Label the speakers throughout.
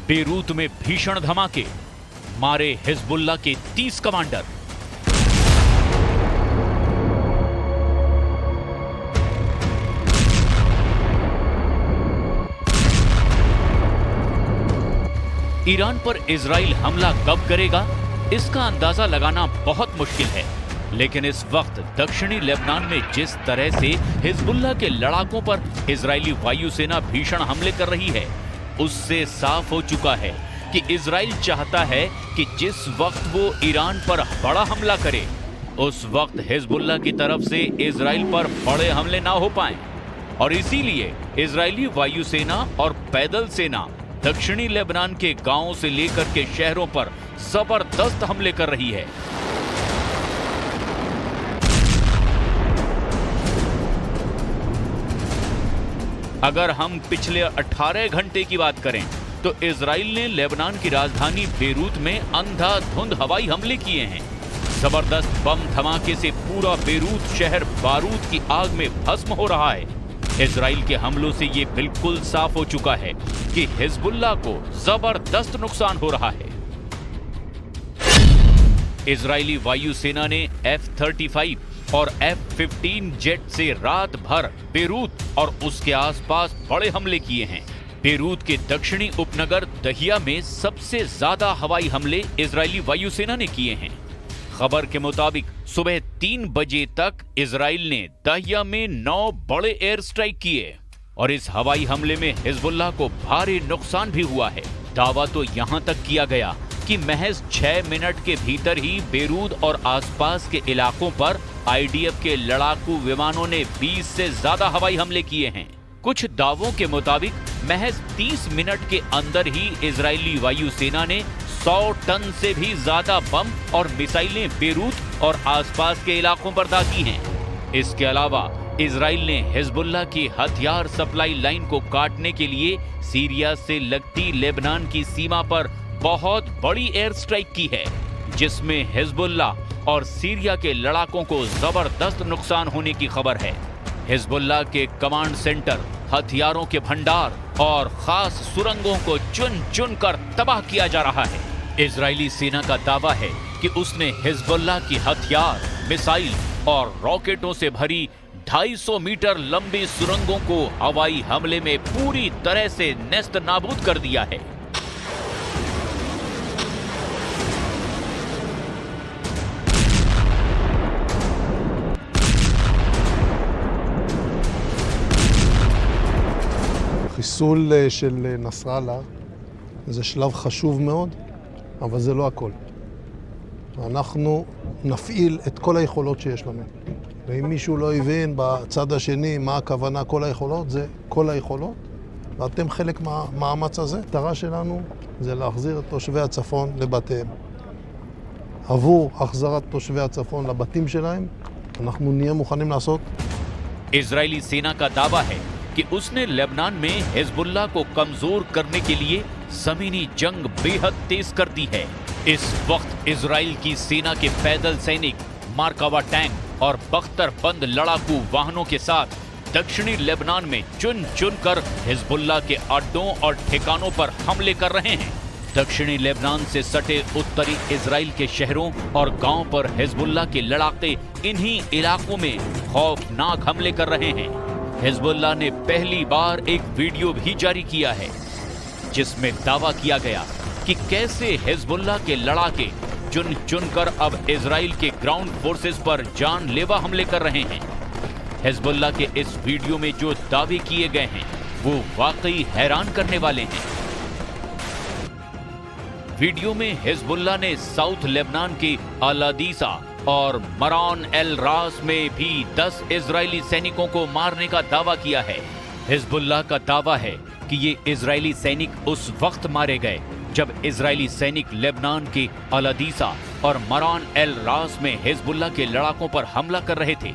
Speaker 1: Beirut में भीषण धमाके, मारे हिजबुल्लाह के 30 कमांडर। ईरान पर इजराइल हमला कब करेगा, इसका अंदाजा लगाना बहुत मुश्किल है, लेकिन इस वक्त दक्षिणी लेबनान में जिस तरह से हिजबुल्लाह के लड़ाकों पर इजरायली वायुसेना भीषण हमले कर रही है, उससे साफ हो चुका है कि इजराइल चाहता है कि जिस वक्त वो ईरान पर बड़ा हमला करे, उस वक्त हिजबुल्लाह की तरफ से इजराइल पर बड़े हमले ना हो पाएं, और इसीलिए इजरायली वायुसेना और पैदल सेना दक्षिणी लेबनान के गांवों से लेकर के शहरों पर जबरदस्त हमले कर रही है। अगर हम पिछले 18 घंटे की बात करें तो इजराइल ने लेबनान की राजधानी बेरूत में अंधाधुंध हवाई हमले किए हैं। जबरदस्त बम धमाके से पूरा बेरूत शहर बारूद की आग में भस्म हो रहा है। इजराइल के हमलों से ये बिल्कुल साफ हो चुका है कि हिजबुल्लाह को जबरदस्त नुकसान हो रहा है। इजरायली वायुसेना ने F-35 और F-15 जेट से रात भर बेरूत और उसके आसपास बड़े हमले किए हैं। बेरूत के दक्षिणी उपनगर दहिया में सबसे ज्यादा हवाई हमले इजरायली वायुसेना ने किए हैं। खबर के मुताबिक सुबह 3 बजे तक इजराइल ने दहिया में 9 बड़े एयर स्ट्राइक किए और इस हवाई हमले में हिजबुल्लाह को भारी नुकसान भी हुआ है। दावा तो यहां तक किया गया कि महज 6 मिनट के भीतर ही बेरूत और आसपास के इलाकों पर आईडीएफ के लड़ाकू विमानों ने 20 से ज्यादा हवाई हमले किए हैं। कुछ दावों के मुताबिक महज 30 मिनट के अंदर ही इजरायली वायुसेना ने 100 टन से भी ज्यादा बम और मिसाइलें बेरूत और आसपास के इलाकों पर दागी हैं। इसके अलावा इजराइल ने हिजबुल्लाह की हथियार सप्लाई लाइन को काटने के लिए सीरिया से लगती लेबनान की सीमा पर बहुत बड़ी एयर स्ट्राइक की है, जिसमें हिजबुल्लाह और सीरिया के लड़ाकों को जबरदस्त नुकसान होने की खबर है। हिजबुल्लाह के कमांड सेंटर, हथियारों के भंडार और खास सुरंगों को चुन चुन कर तबाह किया जा रहा है। इजरायली सेना का दावा है कि उसने हिजबुल्लाह की हथियार, मिसाइल और रॉकेटों से भरी 250 मीटर लंबी सुरंगों को हवाई हमले में पूरी तरह से नेस्त नाबूद कर दिया है।
Speaker 2: חיסול של נסראללה זה שלב חשוב מאוד, אבל זה לא הכל. אנחנו נפעיל את כל היכולות שיש לנו. ואם מישהו לא הבין בצד השני מה הכוונה כל היכולות, זה כל היכולות. ואתם חלק מהמאמץ הזה. המטרה שלנו זה להחזיר את תושבי הצפון לבתיהם. עבור החזרת תושבי הצפון לבתים שלהם, אנחנו נהיה מוכנים לעשות.
Speaker 1: इजरायली सेना का दावा है कि उसने लेबनान में हिजबुल्लाह को कमजोर करने के लिए जमीनी जंग बेहद तेज कर दी है। इस वक्त इजराइल की सेना के पैदल सैनिक, मार्कावा टैंक और बख्तरबंद लड़ाकू वाहनों के साथ दक्षिणी लेबनान में चुन चुन कर हिजबुल्लाह के अड्डों और ठिकानों पर हमले कर रहे हैं। दक्षिणी लेबनान से सटे उत्तरी इजराइल के शहरों और गांव पर हिजबुल्लाह के लड़ाके इन्हीं इलाकों में खौफनाक हमले कर रहे हैं। हिजबुल्लाह ने पहली बार एक वीडियो भी जारी किया है, जिसमें दावा किया गया कि कैसे हिजबुल्लाह के लड़ाके चुन चुन कर अब इजराइल के ग्राउंड फोर्सेस पर जानलेवा हमले कर रहे हैं। हिजबुल्लाह के इस वीडियो में जो दावे किए गए हैं वो वाकई हैरान करने वाले हैं। वीडियो में हिजबुल्लाह ने साउथ लेबनान के अल-अदीसा और मरान एल रास में भी 10 इजरायली सैनिकों को मारने का दावा किया है। हिजबुल्लाह का दावा है कि ये इजरायली सैनिक उस वक्त मारे गए जब इजरायली सैनिक लेबनान के अल-अदीसा और मरान एल रास में हिजबुल्लाह के लड़ाकों पर हमला कर रहे थे।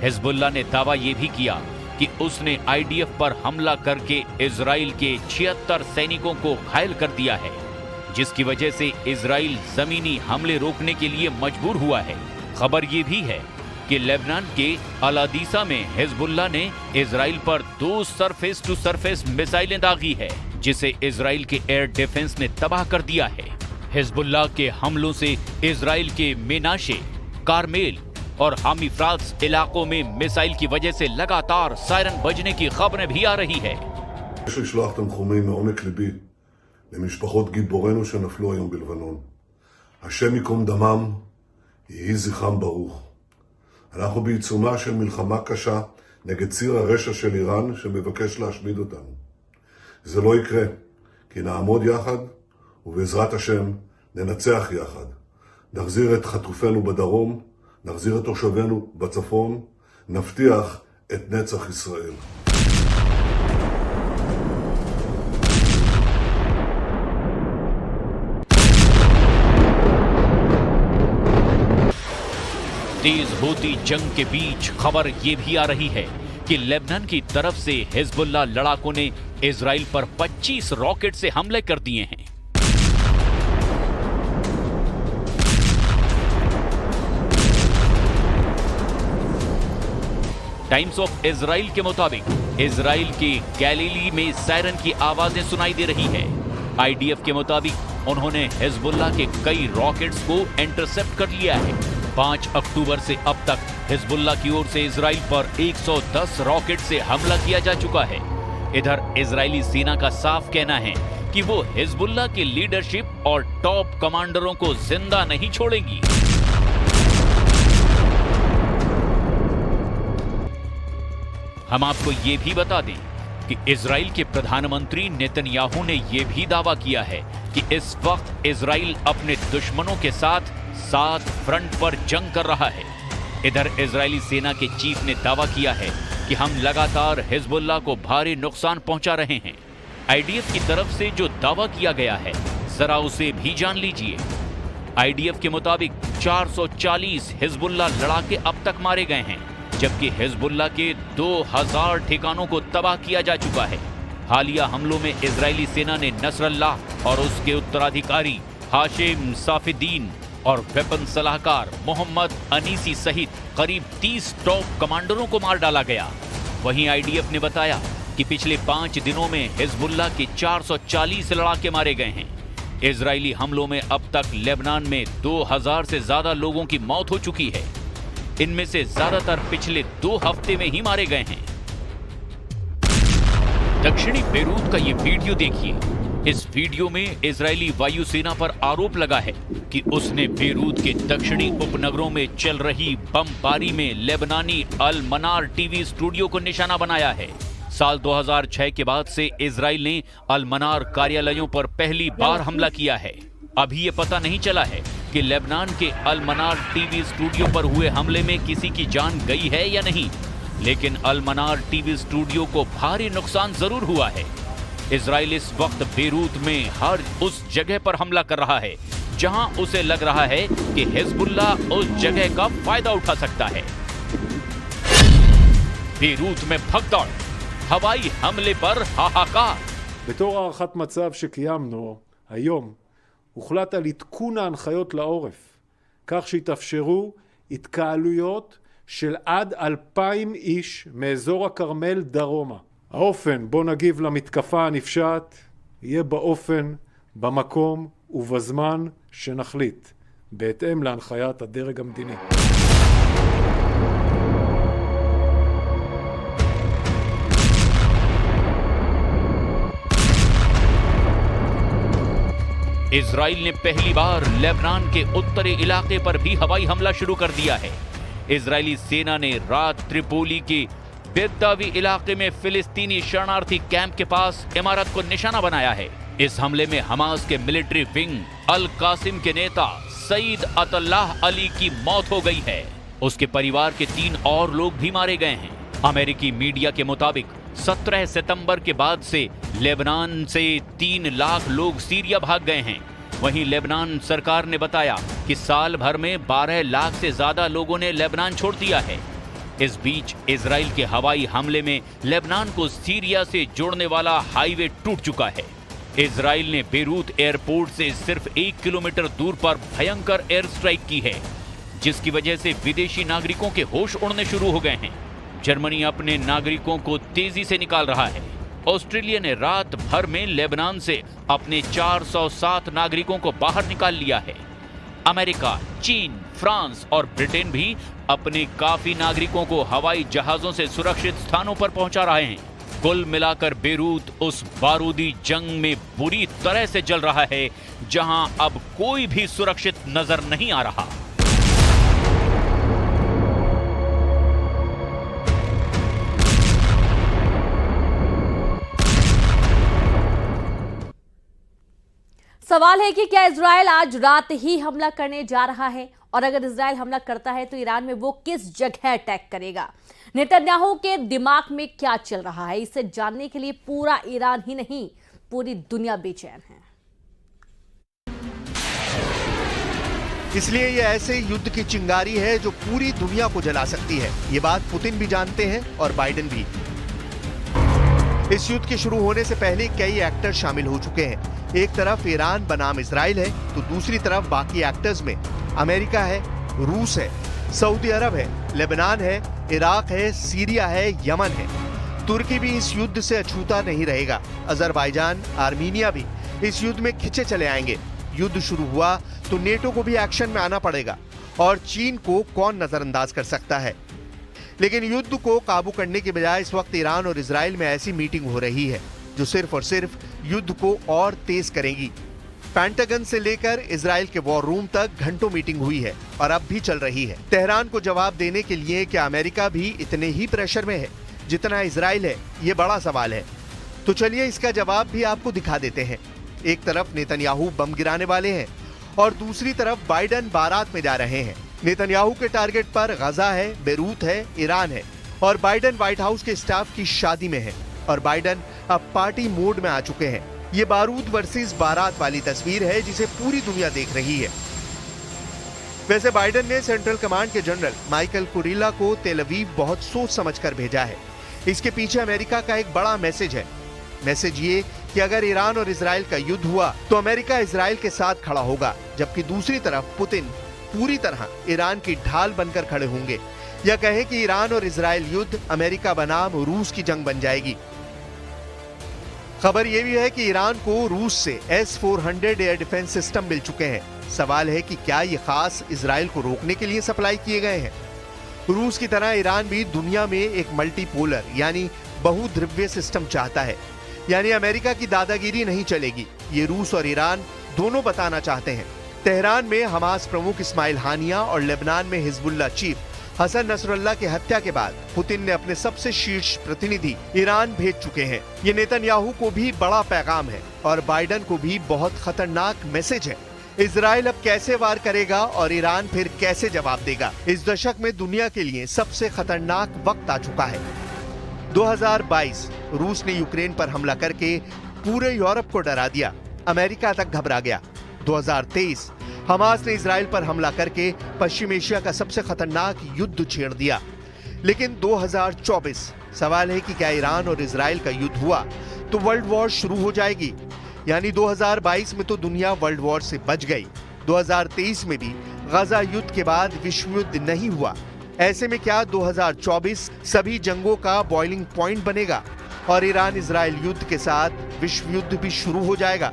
Speaker 1: हिजबुल्लाह ने दावा ये भी किया कि उसने आईडीएफ पर हमला करके इजराइल के 76 सैनिकों को घायल कर दिया है, जिसकी वजह से इजराइल जमीनी हमले रोकने के लिए मजबूर हुआ है। खबर ये भी है कि लेबनान के अल-अदीसा में हिजबुल्लाह ने इजराइल पर 2 सरफेस टू सरफेस मिसाइलें दागी है। जिसे इजराइल के एयर डिफेंस ने तबाह कर दिया है। हिजबुल्लाह के हमलों से इजराइल के मेनाशे, कारमेल और हामी फ्रात्स इलाकों में मिसाइल की वजह से लगातार सायरन बजने की खबरें भी आ रही है।
Speaker 3: יש לשלוח תנחומים מעומק ליבי למשפחות גיבורינו שנפלו היום בלבנון. השם ייקום דמם, יהי זכרם ברוך. אנחנו בעיצומה של מלחמה קשה נגד ציר הרשע של איראן שמבקש להשמיד אותנו. זה לא יקרה, כי נעמוד יחד ובעזרת השם ננצח יחד. נחזיר את חטופינו בדרום, נחזיר את תושבינו בצפון, נבטיח את נצח ישראל.
Speaker 1: तेज होती जंग के बीच खबर ये भी आ रही है कि लेबनान की तरफ से हिजबुल्लाह लड़ाकों ने इजराइल पर 25 रॉकेट से हमले कर दिए हैं। टाइम्स ऑफ इजराइल के मुताबिक इजराइल के गैलीली में सायरन की आवाजें सुनाई दे रही है। आईडीएफ के मुताबिक उन्होंने हिजबुल्लाह के कई रॉकेट्स को इंटरसेप्ट कर लिया है। 5 अक्टूबर से अब तक हिजबुल्लाह की ओर से इजराइल पर 110 रॉकेट से हमला किया जा चुका है। इधर इजरायली सेना का साफ कहना है कि वो हिजबुल्लाह की लीडरशिप और टॉप कमांडरों को जिंदा नहीं छोड़ेगी। हम आपको ये भी बता दें कि इजराइल के प्रधानमंत्री नेतन्याहू ने यह भी दावा किया है कि इस वक्त इजराइल अपने दुश्मनों के साथ 7 फ्रंट पर जंग कर रहा है। इधर इजरायली सेना के चीफ ने दावा किया है कि हम लगातार हिजबुल्लाह को भारी नुकसान पहुंचा रहे हैं। आईडीएफ की तरफ से जो दावा किया गया है जरा उसे भी जान लीजिए। आईडीएफ के मुताबिक 440 हिजबुल्लाह लड़ाके अब तक मारे गए हैं, जबकि हिजबुल्लाह के 2000 ठिकानों को तबाह किया जा चुका है। हालिया हमलों में इजरायली सेना ने नसरल्लाह और उसके उत्तराधिकारी हाशिम साफिदीन और वेपन सलाहकार मोहम्मद अनीसी सहित करीब 30 टॉप कमांडरों को मार डाला गया। वहीं आईडीएफ ने बताया कि पिछले 5 दिनों में हिजबुल्लाह के 440 लड़ाके मारे गए हैं। इजरायली हमलों में अब तक लेबनान में 2000 से ज्यादा लोगों की मौत हो चुकी है। इनमें से ज्यादातर पिछले 2 हफ्ते में ही मारे गए हैं। दक्षिणी बेरूत का ये वीडियो देखिए। इस वीडियो में इजरायली वायुसेना पर आरोप लगा है कि उसने बेरूत के दक्षिणी उपनगरों में चल रही बमबारी में लेबनानी अल मनार टीवी स्टूडियो को निशाना बनाया है। साल 2006 के बाद से इजराइल ने अल मनार कार्यालयों पर पहली बार हमला किया है। अभी ये पता नहीं चला है कि लेबनान के अल मनार टीवी स्टूडियो पर हुए हमले में किसी की जान गई है या नहीं, लेकिन अल मनार टीवी स्टूडियो को भारी नुकसान जरूर हुआ है। इजराइल इस वक्त बेरूत में हर उस जगह पर हमला कर रहा है जहां उसे लग रहा है कि हिजबुल्लाह उस जगह का फायदा उठा सकता है। बेरूत में भगदड़, हवाई हमले पर हाहाकार।
Speaker 4: בתור הערכת מצב שקיימנו היום, הוחלט על עדכון ההנחיות לעורף, כך שיתאפשרו התקהלויות של עד 2,000 איש מאזור הכרמל דרומה. האופן בו נגיב למתקפה הנפשעת יהיה באופן, במקום ובזמן שנחליט, בהתאם להנחיית הדרג המדיני.
Speaker 1: इजराइल ने पहली बार लेबनान के उत्तरी इलाके पर भी हवाई हमला शुरू कर दिया है। इजरायली सेना ने रात त्रिपोली के बेदावी इलाके में फिलिस्तीनी शरणार्थी कैंप के पास इमारत को निशाना बनाया है। इस हमले में हमास के मिलिट्री विंग अल कासिम के नेता सईद अतल्लाह अली की मौत हो गई है। उसके परिवार के 3 और लोग भी मारे गए हैं। अमेरिकी मीडिया के मुताबिक 17 सितंबर के बाद से लेबनान से 3 लाख लोग सीरिया भाग गए हैं। वहीं लेबनान सरकार ने बताया कि साल भर में 12 लाख से ज्यादा लोगों ने लेबनान छोड़ दिया है। इस बीच इजराइल के हवाई हमले में लेबनान को सीरिया से जोड़ने वाला हाईवे टूट चुका है। इजराइल ने बेरूत एयरपोर्ट से सिर्फ 1 किलोमीटर दूर पर भयंकर एयर स्ट्राइक की है, जिसकी वजह से विदेशी नागरिकों के होश उड़ने शुरू हो गए हैं। जर्मनी अपने नागरिकों को तेजी से निकाल रहा है। ऑस्ट्रेलिया ने रात भर में लेबनान से अपने 407 नागरिकों को बाहर निकाल लिया है। अमेरिका, चीन, फ्रांस और ब्रिटेन भी अपने काफी नागरिकों को हवाई जहाजों से सुरक्षित स्थानों पर पहुंचा रहे हैं। कुल मिलाकर बेरूत उस बारूदी जंग में बुरी तरह से जल रहा है, जहां अब कोई भी सुरक्षित नजर नहीं आ रहा।
Speaker 5: सवाल है कि क्या इजराइल आज रात ही हमला करने जा रहा है, और अगर इजराइल हमला करता है तो ईरान में वो किस जगह अटैक करेगा। नेतन्याहू के दिमाग में क्या चल रहा है, इसे जानने के लिए पूरा ईरान ही नहीं पूरी दुनिया बेचैन है।
Speaker 6: इसलिए ये ऐसे युद्ध की चिंगारी है जो पूरी दुनिया को जला सकती है। ये बात पुतिन भी जानते हैं और बाइडेन भी। इस युद्ध के शुरू होने से पहले कई एक्टर शामिल हो चुके हैं। एक तरफ ईरान बनाम इजराइल है, तो दूसरी तरफ बाकी एक्टर्स में अमेरिका है, रूस है, सऊदी अरब है, लेबनान है, इराक है, सीरिया है, यमन है। तुर्की भी इस युद्ध से अछूता नहीं रहेगा। अजरबैजान, आर्मीनिया भी इस युद्ध में खिंचे चले आएंगे। युद्ध शुरू हुआ तो नेटो को भी एक्शन में आना पड़ेगा, और चीन को कौन नजरअंदाज कर सकता है। लेकिन युद्ध को काबू करने के बजाय इस वक्त ईरान और इजराइल में ऐसी मीटिंग हो रही है जो सिर्फ और सिर्फ युद्ध को और तेज करेगी। पेंटागन से लेकर इजराइल के वॉर रूम तक घंटों मीटिंग हुई है और अब भी चल रही है। तेहरान को जवाब देने के लिए क्या अमेरिका भी इतने ही प्रेशर में है जितना इजराइल है, ये बड़ा सवाल है। तो चलिए इसका जवाब भी आपको दिखा देते हैं। एक तरफ नेतन्याहू बम गिराने वाले हैं और दूसरी तरफ बाइडेन बारात में जा रहे हैं। नेतन्याहू के टारगेट पर गजा है, बेरूत है, ईरान है, और बाइडेन व्हाइट हाउस के स्टाफ की शादी में है और बाइडेन अब पार्टी मोड में आ चुके हैं। ये बारूद वर्सेस बारात वाली तस्वीर है जिसे पूरी दुनिया देख रही है। वैसे बाइडेन ने सेंट्रल कमांड के जनरल माइकल कुरिला को तेल अवीव बहुत सोच समझकर भेजा है। इसके पीछे अमेरिका का एक बड़ा मैसेज है। मैसेज ये कि अगर ईरान और इजराइल का युद्ध हुआ तो अमेरिका इजराइल के साथ खड़ा होगा, जबकि दूसरी तरफ पुतिन पूरी तरह ईरान की ढाल बनकर खड़े होंगे। या कहें कि ईरान और इजराइल युद्ध अमेरिका बनाम रूस की जंग बन जाएगी। खबर यह भी है कि ईरान को रूस से S-400 एयर डिफेंस सिस्टम मिल चुके हैं। सवाल है कि क्या ये खास इजराइल को रोकने के लिए सप्लाई किए गए हैं। रूस की तरह ईरान भी दुनिया में एक मल्टीपोलर यानी बहुध्रुवीय सिस्टम चाहता है, यानी अमेरिका की दादागिरी नहीं चलेगी। ये रूस और ईरान दोनों बताना चाहते हैं। तेहरान में हमास प्रमुख इस्माइल हानिया और लेबनान में हिजबुल्लाह चीफ हसन नसरुल्लाह की हत्या के बाद पुतिन ने अपने सबसे शीर्ष प्रतिनिधि ईरान भेज चुके हैं। ये नेतन्याहू को भी बड़ा पैगाम है और बाइडेन को भी बहुत खतरनाक मैसेज है। इजराइल अब कैसे वार करेगा और ईरान फिर कैसे जवाब देगा, इस दशक में दुनिया के लिए सबसे खतरनाक वक्त आ चुका है। 2022 रूस ने यूक्रेन पर हमला करके पूरे यूरोप को डरा दिया, अमेरिका तक घबरा गया। 2023 हमास ने इजराइल पर हमला करके पश्चिम एशिया का सबसे खतरनाक युद्ध छेड़ दिया। लेकिन 2024 सवाल है कि क्या ईरान और इजराइल का युद्ध हुआ तो वर्ल्ड वॉर शुरू हो जाएगी। यानी 2022 में तो दुनिया वर्ल्ड वॉर से बच गई, 2023 में भी गजा युद्ध के बाद विश्व युद्ध नहीं हुआ। ऐसे में क्या 2024 सभी जंगों का बॉइलिंग पॉइंट बनेगा और ईरान इजराइल युद्ध के साथ विश्व युद्ध भी शुरू हो जाएगा।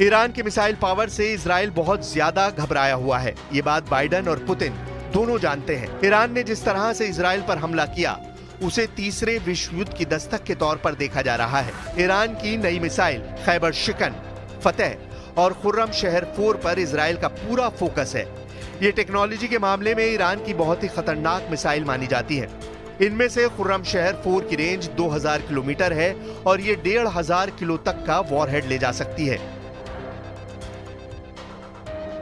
Speaker 6: ईरान के मिसाइल पावर से इजराइल बहुत ज्यादा घबराया हुआ है। ये बात बाइडेन और पुतिन दोनों जानते हैं। ईरान ने जिस तरह से इजराइल पर हमला किया उसे तीसरे विश्व युद्ध की दस्तक के तौर पर देखा जा रहा है। ईरान की नई मिसाइल खैबर शिकन, फतेह और खुर्रम शहर 4 पर इजराइल का पूरा फोकस है। ये टेक्नोलॉजी के मामले में ईरान की बहुत ही खतरनाक मिसाइल मानी जाती है। इनमें से खुर्रम शहर 4 की रेंज 2000 किलोमीटर है और ये 1500 किलो तक का वॉरहेड ले जा सकती है।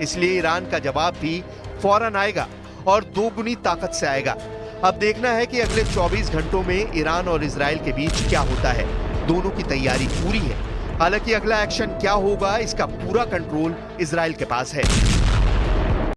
Speaker 6: इसलिए ईरान का जवाब भी फौरन आएगा और दोगुनी ताकत से आएगा। अब देखना है कि अगले 24 घंटों में ईरान और इजराइल के बीच क्या होता है। दोनों की तैयारी पूरी है। हालांकि अगला एक्शन क्या होगा इसका पूरा कंट्रोल इजराइल के पास है।